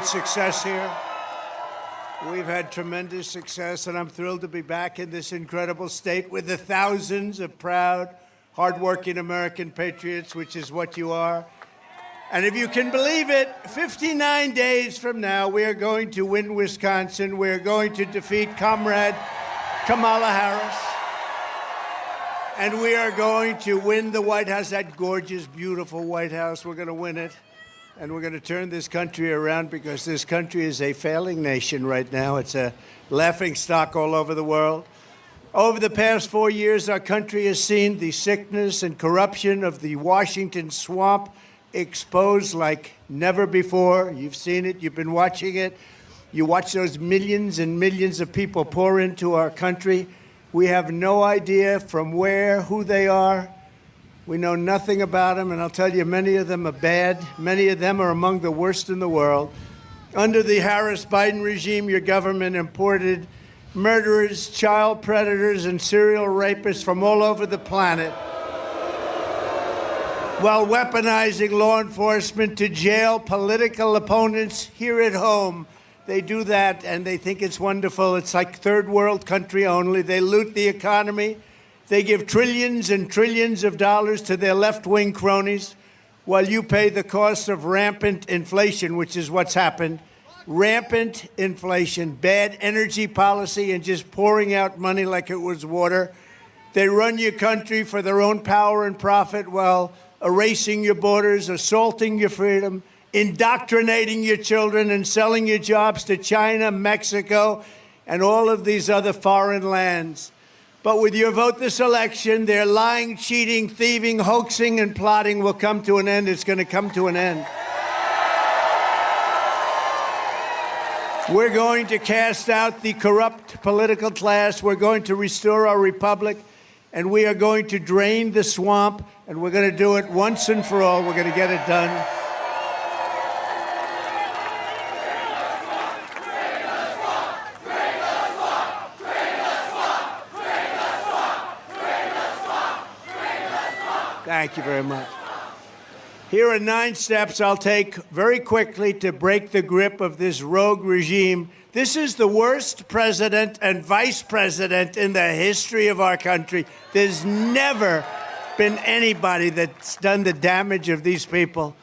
Success here. We've had tremendous success, and I'm thrilled to be back in this incredible state with the thousands of proud, hardworking American patriots, which is what you are. And if you can believe it, 59 days from now, we are going to win Wisconsin. We are going to defeat Comrade Kamala Harris. And we are going to win the White House, that gorgeous, beautiful White House. We're going to win it. And we're going to turn this country around, because this country is a failing nation right now. It's a laughingstock all over the world. Over the past 4 years, our country has seen the sickness and corruption of the Washington swamp exposed like never before. You've seen it. You've been watching it. You watch those millions and millions of people pour into our country. We have no idea from where, who they are. We know nothing about them, and I'll tell you, many of them are bad. Many of them are among the worst in the world. Under the Harris-Biden regime, your government imported murderers, child predators, and serial rapists from all over the planet, while weaponizing law enforcement to jail political opponents here at home. They do that, and they think it's wonderful. It's like third world country only. They loot the economy. They give trillions and trillions of dollars to their left-wing cronies, while you pay the cost of rampant inflation, which is what's happened. Rampant inflation, bad energy policy, and just pouring out money like it was water. They run your country for their own power and profit, while erasing your borders, assaulting your freedom, indoctrinating your children, and selling your jobs to China, Mexico, and all of these other foreign lands. But with your vote this election, their lying, cheating, thieving, hoaxing, and plotting will come to an end. It's going to come to an end. We're going to cast out the corrupt political class. We're going to restore our republic, and we are going to drain the swamp, and we're going to do it once and for all. We're going to get it done. Thank you very much. Here are 9 steps I'll take very quickly to break the grip of this rogue regime. This is the worst president and vice president in the history of our country. There's never been anybody that's done the damage of these people.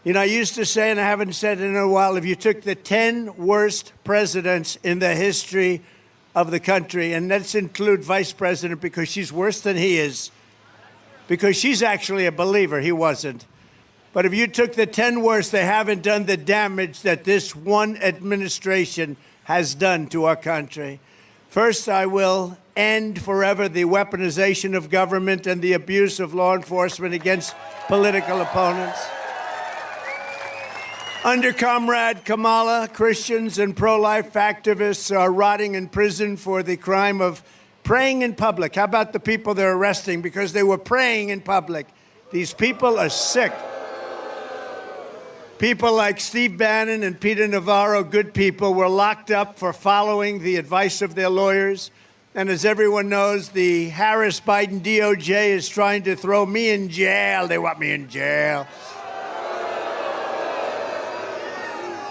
You know, I used to say, and I haven't said it in a while, if you took the 10 worst presidents in the history of the country, and let's include vice president because she's worse than he is, because she's actually a believer. He wasn't. But if you took the 10 worst, they haven't done the damage that this one administration has done to our country. First, I will end forever the weaponization of government and the abuse of law enforcement against political opponents. Under Comrade Kamala, Christians and pro-life activists are rotting in prison for the crime of praying in public. How about the people they're arresting because they were praying in public? These people are sick. People like Steve Bannon and Peter Navarro, good people, were locked up for following the advice of their lawyers. And as everyone knows, the Harris-Biden DOJ is trying to throw me in jail. They want me in jail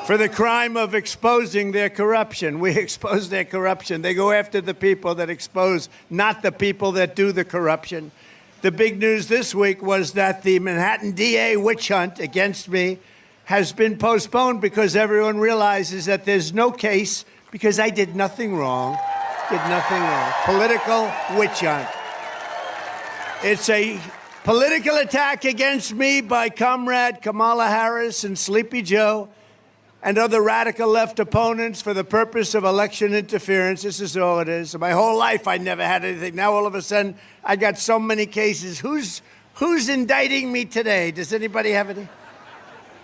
for the crime of exposing their corruption. We expose their corruption. They go after the people that expose, not the people that do the corruption. The big news this week was that the Manhattan DA witch hunt against me has been postponed because everyone realizes that there's no case because I did nothing wrong. Did nothing wrong. Political witch hunt. It's a political attack against me by Comrade Kamala Harris and Sleepy Joe and other radical left opponents for the purpose of election interference. This is all it is. My whole life, I never had anything. Now, all of a sudden, I got so many cases. Who's indicting me today? Does anybody have any?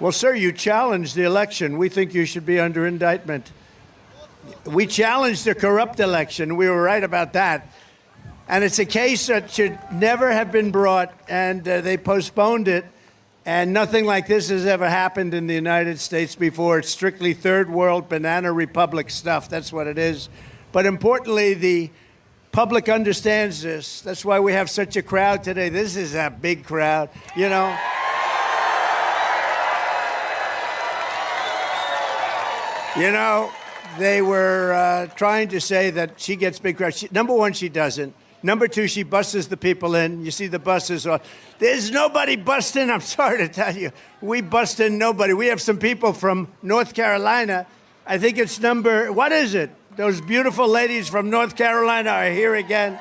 Well, sir, you challenged the election. We think you should be under indictment. We challenged the corrupt election. We were right about that. And it's a case that should never have been brought, and they postponed it. And nothing like this has ever happened in the United States before. It's strictly third world banana republic stuff. That's what it is. But importantly, the public understands this. That's why we have such a crowd today. This is a big crowd, you know. You know, they were trying to say that she gets big crowds. Number one, she doesn't. Number two, she buses the people in. You see the buses. There's nobody busting. I'm sorry to tell you. We bust in nobody. We have some people from North Carolina. I think it's what is it? Those beautiful ladies from North Carolina are here again.